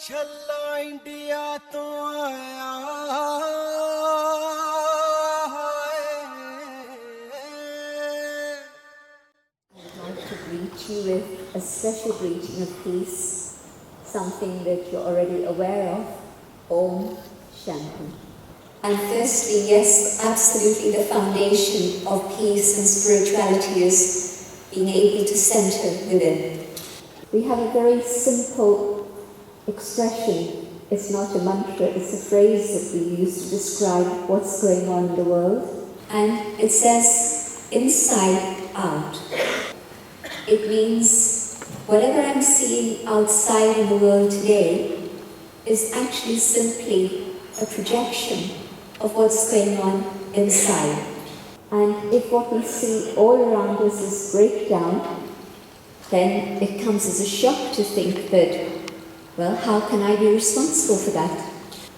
छल्ला इंडिया तो आया I'd like to greet you with a special greeting of peace, something that you're already aware of, Om Shanti. And firstly, yes, absolutely the foundation of peace and spirituality is being able to center within. We have a very simple expression. It's not a mantra, it's a phrase that we use to describe what's going on in the world. And it says, inside out. It means whatever I'm seeing outside in the world today is actually simply a projection of what's going on inside. And if what we see all around us is breakdown, then it comes as a shock to think that, well, how can I be responsible for that?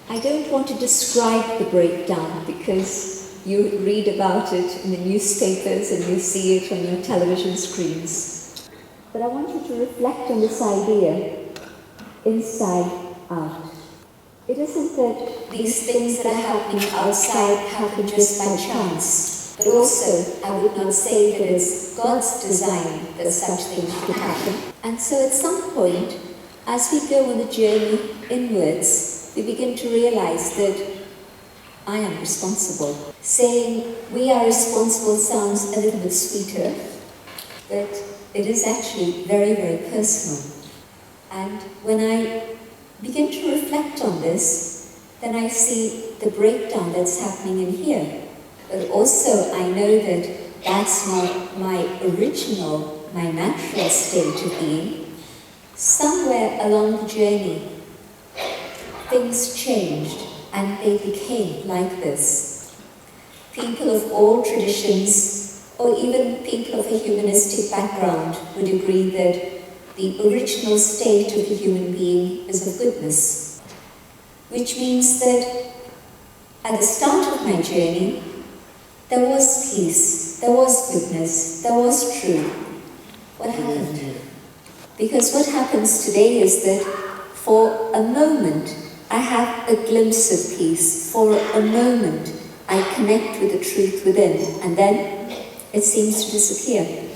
I don't want to describe the breakdown because you read about it in the newspapers and you see it on your television screens. But I want you to reflect on this idea, inside out. It isn't that these things that are happening outside happen just by chance, but also I would not say that it's God's design that such things should happen. And so at some point, as we go on the journey inwards, we begin to realize that I am responsible. Saying we are responsible sounds a little bit sweeter, but it is actually very, very personal. And when I begin to reflect on this, then I see the breakdown that's happening in here. But also I know that that's not my original, my natural state of being. Somewhere along the journey, things changed and they became like this. People of all traditions, or even people of a humanistic background, would agree that the original state of a human being is of goodness. Which means that at the start of my journey, there was peace, there was goodness, there was truth. What happened? Because what happens today is that for a moment, I have a glimpse of peace. For a moment, I connect with the truth within, and then it seems to disappear.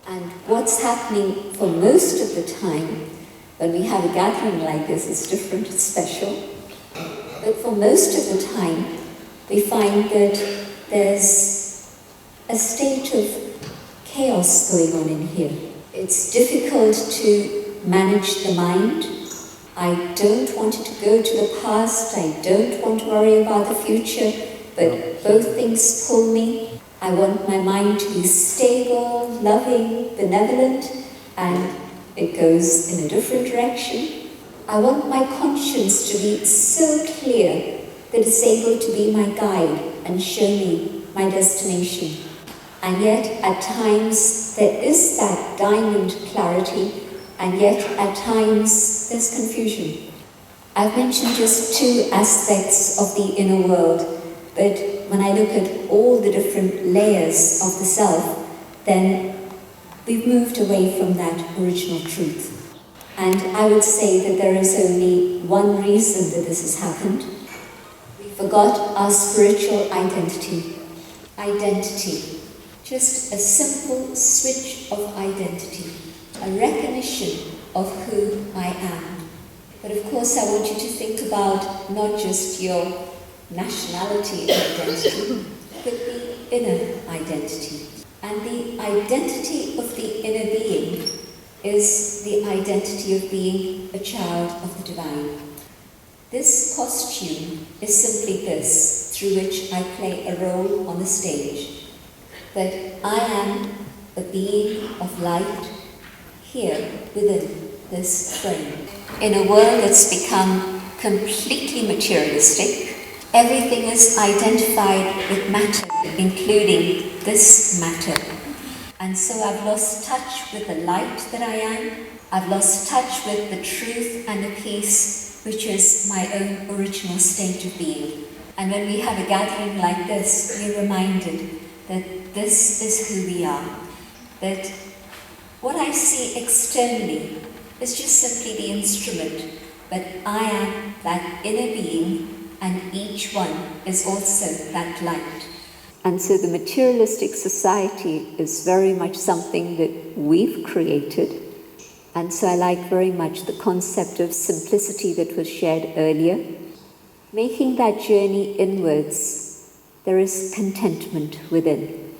And what's happening for most of the time, when we have a gathering like this, it's different, it's special. But for most of the time, we find that there's a state of chaos going on in here. It's difficult to manage the mind. I don't want it to go to the past, I don't want to worry about the future, but both things pull me. I want my mind to be stable, loving, benevolent, and it goes in a different direction. I want my conscience to be so clear that it's able to be my guide and show me my destination. And yet, at times, there is that diamond clarity, and yet, at times, there's confusion. I've mentioned just two aspects of the inner world, but when I look at all the different layers of the self, then we've moved away from that original truth. And I would say that there is only one reason that this has happened. We forgot our spiritual identity. Identity. Just a simple switch of identity. A recognition of who I am. But of course I want you to think about not just your nationality identity, but the inner identity. And the identity of the inner being is the identity of being a child of the divine. This costume is simply this, through which I play a role on the stage. That I am a being of light here within this frame. In a world that's become completely materialistic, everything is identified with matter, including this matter. And so I've lost touch with the light that I am. I've lost touch with the truth and the peace, which is my own original state of being. And when we have a gathering like this, we're reminded that this is who we are. That what I see externally is just simply the instrument but I am that inner being, and each one is also that light. And so the materialistic society is very much something that we've created. And so I like very much the concept of simplicity that was shared earlier. Making that journey inwards, there is contentment within.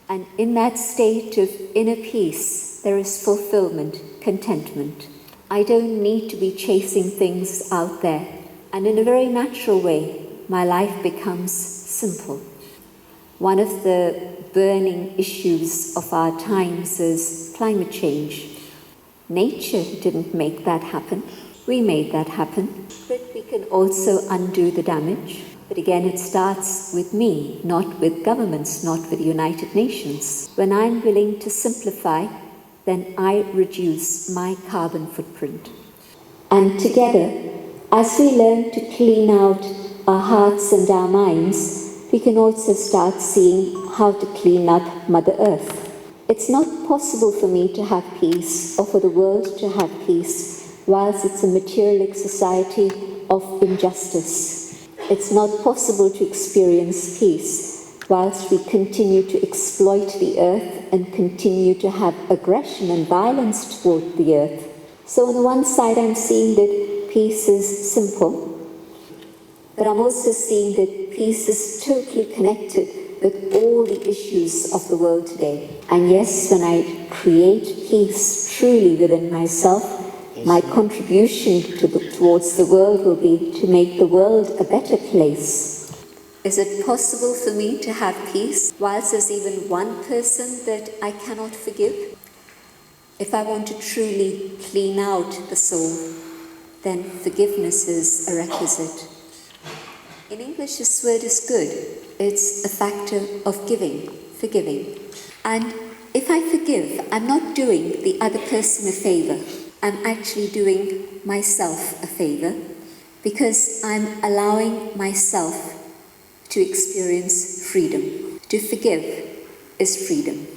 And in that state of inner peace, there is fulfillment, contentment. I don't need to be chasing things out there. And in a very natural way, my life becomes simple. One of the burning issues of our times is climate change. Nature didn't make that happen. We made that happen. But we can also undo the damage. But again, it starts with me, not with governments, not with the United Nations. When I'm willing to simplify, then I reduce my carbon footprint. And together, as we learn to clean out our hearts and our minds, we can also start seeing how to clean up Mother Earth. It's not possible for me to have peace, or for the world to have peace, whilst it's a materialistic society of injustice. It's not possible to experience peace whilst we continue to exploit the earth and continue to have aggression and violence toward the earth. So on the one side, I'm seeing that peace is simple, but I'm also seeing that peace is totally connected with all the issues of the world today. And yes, when I create peace truly within myself, my contribution towards the world will be to make the world a better place. Is it possible for me to have peace whilst there's even one person that I cannot forgive? If I want to truly clean out the soul, then forgiveness is a requisite. In English, this word is good. It's a factor of giving, forgiving. And if I forgive, I'm not doing the other person a favor. I'm actually doing myself a favor, because I'm allowing myself to experience freedom. To forgive is freedom,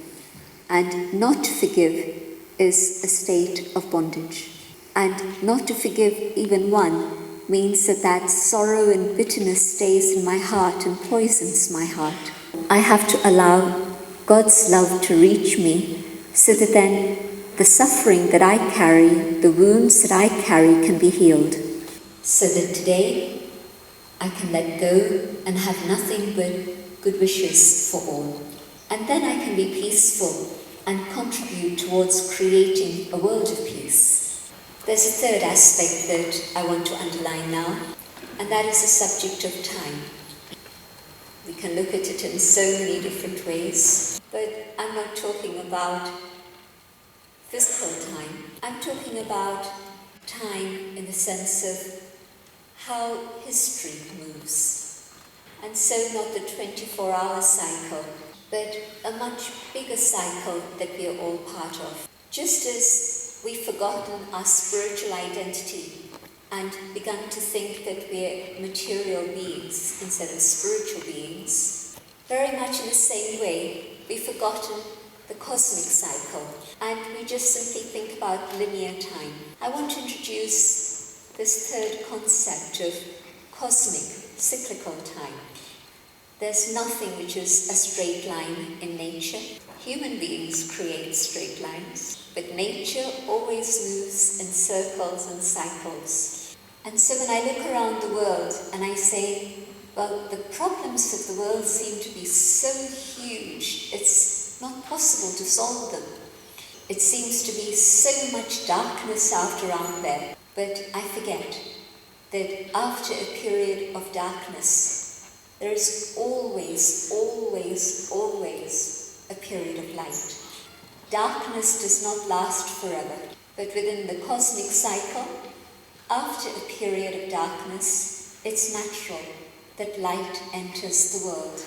and not to forgive is a state of bondage. And not to forgive even one means that sorrow and bitterness stays in my heart and poisons my heart. I have to allow God's love to reach me, so that then the suffering that I carry, the wounds that I carry, can be healed. So that today I can let go and have nothing but good wishes for all. And then I can be peaceful and contribute towards creating a world of peace. There's a third aspect that I want to underline now, and that is the subject of time. We can look at it in so many different ways, but I'm not talking about physical time. I'm talking about time in the sense of how history moves. And so not the 24-hour cycle, but a much bigger cycle that we are all part of. Just as we've forgotten our spiritual identity and begun to think that we're material beings instead of spiritual beings, very much in the same way, we've forgotten the cosmic cycle, and we just simply think about linear time. I want to introduce this third concept of cosmic, cyclical time. There's nothing which is a straight line in nature. Human beings create straight lines, but nature always moves in circles and cycles. And so when I look around the world and I say, well, the problems of the world seem to be so huge, it's not possible to solve them. It seems to be so much darkness out around there. But I forget that after a period of darkness, there is always, always, always a period of light. Darkness does not last forever, but within the cosmic cycle, after a period of darkness, it's natural that light enters the world.